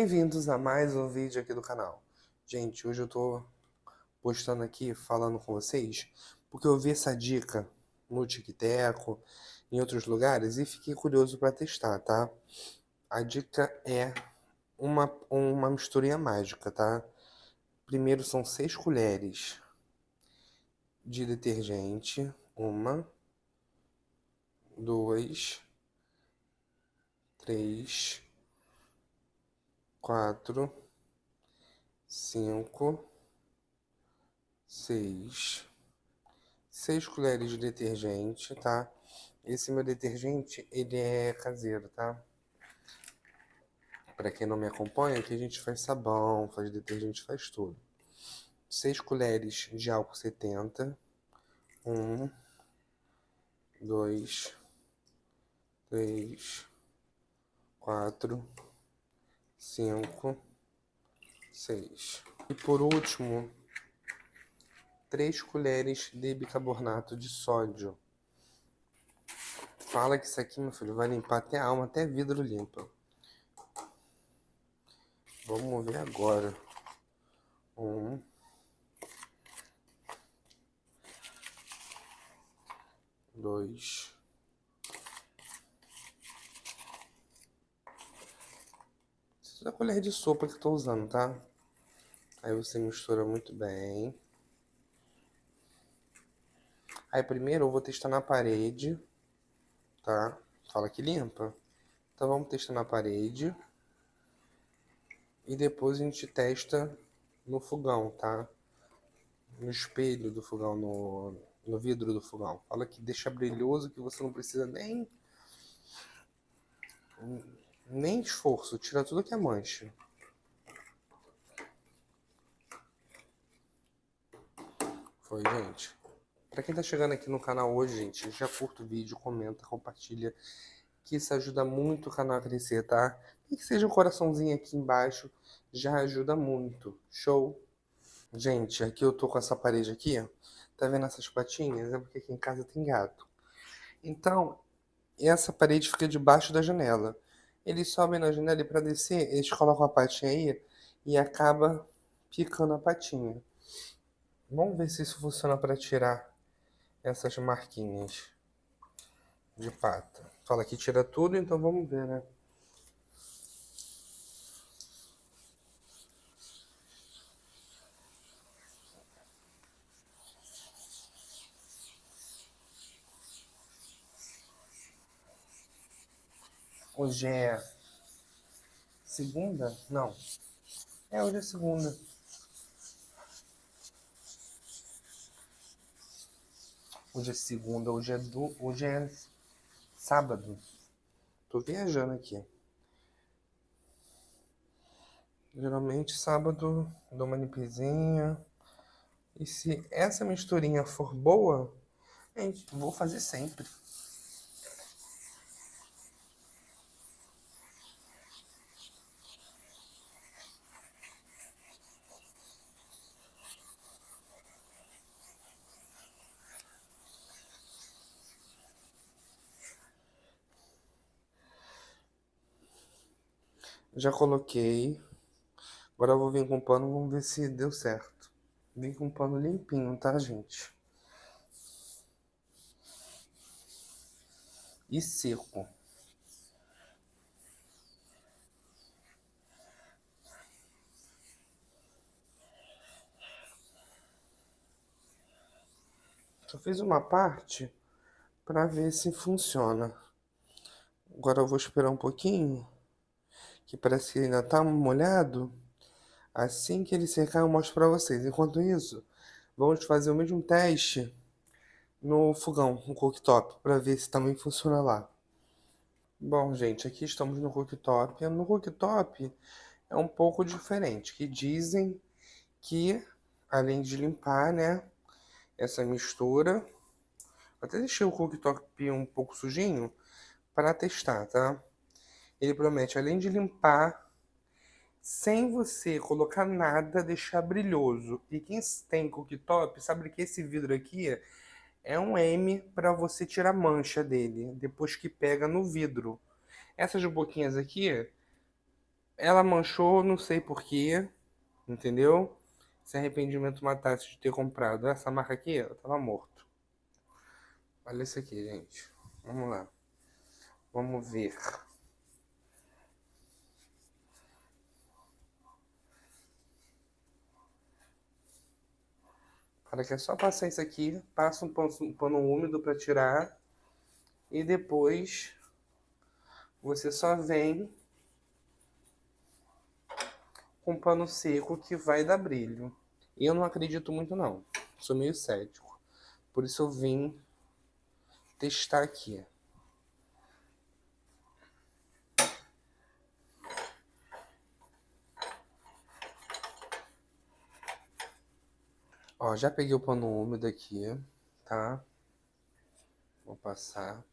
Bem-vindos a mais um vídeo aqui do canal. Gente, hoje eu tô postando aqui, falando com vocês, porque eu vi essa dica no TikTok, em outros lugares, e fiquei curioso para testar, tá? A dica é uma misturinha mágica, tá? Primeiro são 6 colheres de detergente. 1, 2, 3, 4, 5, 6. 6 colheres de detergente, tá? Esse meu detergente, ele é caseiro, tá? Pra quem não me acompanha, aqui a gente faz sabão, faz detergente, faz tudo. 6 colheres de álcool 70. 1, 2, 3, 4, 5, 6. E por último, 3 colheres de bicarbonato de sódio. Fala que isso aqui, meu filho, vai limpar até a alma, até vidro limpa. Vamos ver agora. 1, 2. Isso é a colher de sopa que eu tô usando, tá? Aí você mistura muito bem. Aí primeiro eu vou testar na parede, tá? Fala que limpa. Então vamos testar na parede. E depois a gente testa no fogão, tá? No espelho do fogão, no vidro do fogão. Fala que deixa brilhoso, que você não precisa nem esforço. Tira tudo que é mancha. Foi, gente. Pra quem tá chegando aqui no canal hoje, gente, já curta o vídeo, comenta, compartilha, que isso ajuda muito o canal a crescer, tá? E que seja um coraçãozinho aqui embaixo, já ajuda muito. Show? Gente, aqui eu tô com essa parede aqui, ó. Tá vendo essas patinhas? É porque aqui em casa tem gato. Então, essa parede fica debaixo da janela. Eles sobem na janela e pra descer, eles colocam a patinha aí e acaba picando a patinha. Vamos ver se isso funciona pra tirar essas marquinhas de pata. Fala que tira tudo, então vamos ver, né? Hoje é segunda? Não. Hoje é segunda. Hoje é segunda, hoje é sábado. Tô viajando aqui. Geralmente sábado dou uma limpezinha. E se essa misturinha for boa, gente, vou fazer sempre. Já coloquei. Agora eu vou vir com o pano, vamos ver se deu certo. Vim com o pano limpinho, tá, gente? E seco. Só fiz uma parte pra ver se funciona. Agora eu vou esperar um pouquinho, que parece que ainda tá molhado. Assim que ele secar, eu mostro pra vocês. Enquanto isso, vamos fazer o mesmo teste no fogão, no cooktop, pra ver se também funciona lá. Bom, gente, aqui estamos no cooktop. No cooktop é um pouco diferente, que dizem que, além de limpar, né, essa mistura, até deixei o cooktop um pouco sujinho para testar, tá? Ele promete, além de limpar, sem você colocar nada, deixar brilhoso. E quem tem cooktop sabe que esse vidro aqui é um M para você tirar mancha dele, depois que pega no vidro. Essas boquinhas aqui Ela manchou, não sei porquê, entendeu? Se arrependimento matasse de ter comprado essa marca aqui, eu tava morto. Olha isso aqui, gente. Vamos lá. Vamos ver. Para que é só passar isso aqui, passa um pano úmido para tirar e depois você só vem com pano seco que vai dar brilho. E eu não acredito muito não. Sou meio cético. Por isso eu vim testar aqui. Ó, já peguei o pano úmido aqui, tá? Vou passar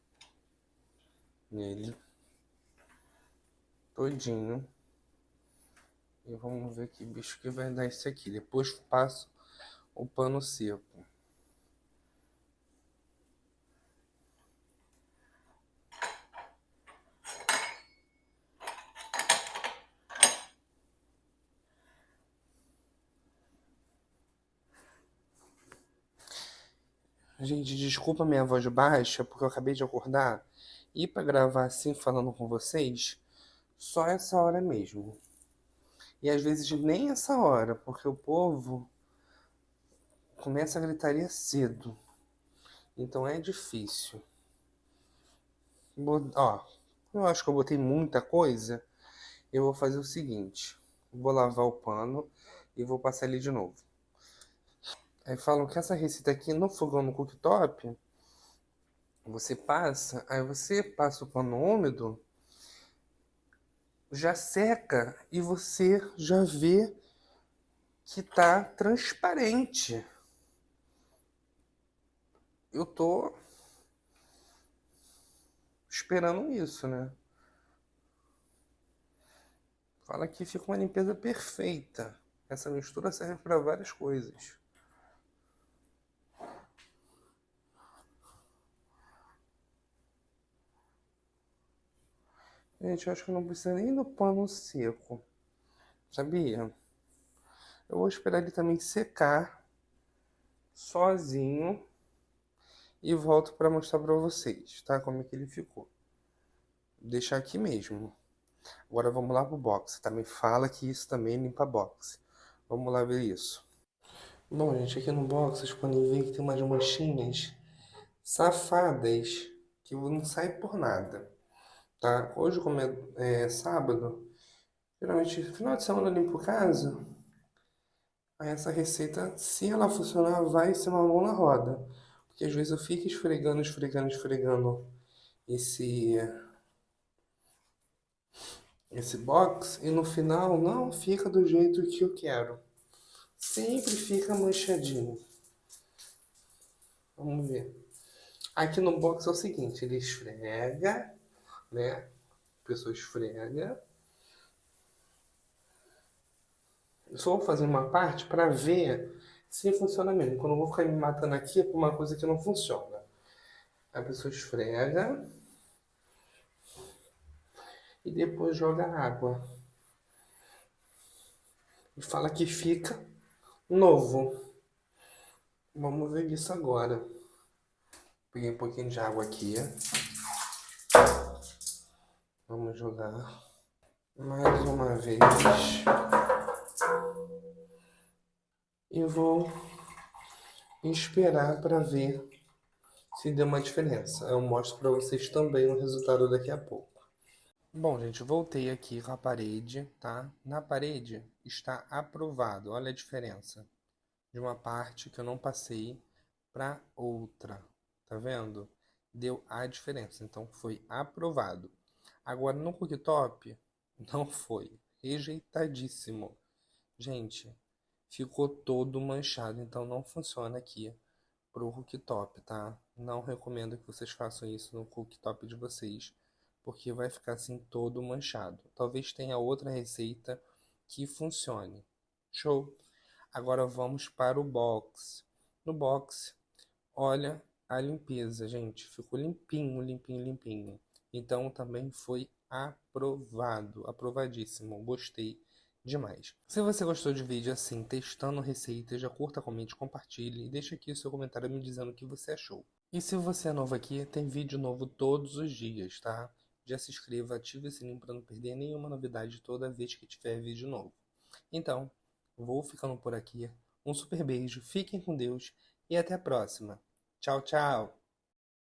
nele todinho. E vamos ver que bicho que vai dar isso aqui. Depois passo o pano seco. Gente, desculpa minha voz baixa, porque eu acabei de acordar. E para gravar assim, falando com vocês, só essa hora mesmo. E às vezes nem essa hora, porque o povo começa a gritaria cedo. Então é difícil. Ó, eu acho que eu botei muita coisa. Eu vou fazer o seguinte: vou lavar o pano e vou passar ele de novo. Aí falam que essa receita aqui no fogão no cooktop, aí você passa o pano úmido, já seca e você já vê que tá transparente. Eu tô esperando isso, né? Fala que fica uma limpeza perfeita. Essa mistura serve para várias coisas. Gente, eu acho que não precisa nem do pano seco, sabia? Eu vou esperar ele também secar sozinho e volto para mostrar para vocês, tá? Como é que ele ficou. Vou deixar aqui mesmo. Agora vamos lá pro box. Também fala que isso também limpa box. Vamos lá ver isso. Bom, gente, aqui no box vocês podem ver que tem umas manchinhas safadas que não saem por nada, tá? Hoje, como é sábado, geralmente final de semana eu limpo casa. Aí essa receita, se ela funcionar, vai ser uma mão na roda. Porque às vezes eu fico esfregando esse, esse box e no final não fica do jeito que eu quero. Sempre fica manchadinho. Vamos ver. Aqui no box é o seguinte, ele esfrega, né? A pessoa esfrega. Eu só vou fazer uma parte para ver se funciona mesmo. Quando eu vou ficar me matando aqui por uma coisa que não funciona. A pessoa esfrega e depois joga água. E fala que fica novo. Vamos ver isso agora. Peguei um pouquinho de água aqui. Vamos jogar mais uma vez. E vou esperar para ver se deu uma diferença. Eu mostro para vocês também o resultado daqui a pouco. Bom, gente, voltei aqui com a parede, tá? Na parede está aprovado. Olha a diferença de uma parte que eu não passei para outra. Tá vendo? Deu a diferença. Então foi aprovado. Agora no cooktop não foi. Rejeitadíssimo. Gente, ficou todo manchado, então não funciona aqui pro cooktop, tá? Não recomendo que vocês façam isso no cooktop de vocês, porque vai ficar assim todo manchado. Talvez tenha outra receita que funcione. Show? Agora vamos para o box. No box, olha a limpeza, gente. Ficou limpinho, limpinho, limpinho. Então também foi aprovado, aprovadíssimo, gostei demais. Se você gostou de vídeo assim, testando receitas, já curta, comente, compartilhe e deixa aqui o seu comentário me dizendo o que você achou. E se você é novo aqui, tem vídeo novo todos os dias, tá? Já se inscreva, ative o sininho para não perder nenhuma novidade toda vez que tiver vídeo novo. Então, vou ficando por aqui. Um super beijo, fiquem com Deus e até a próxima. Tchau, tchau!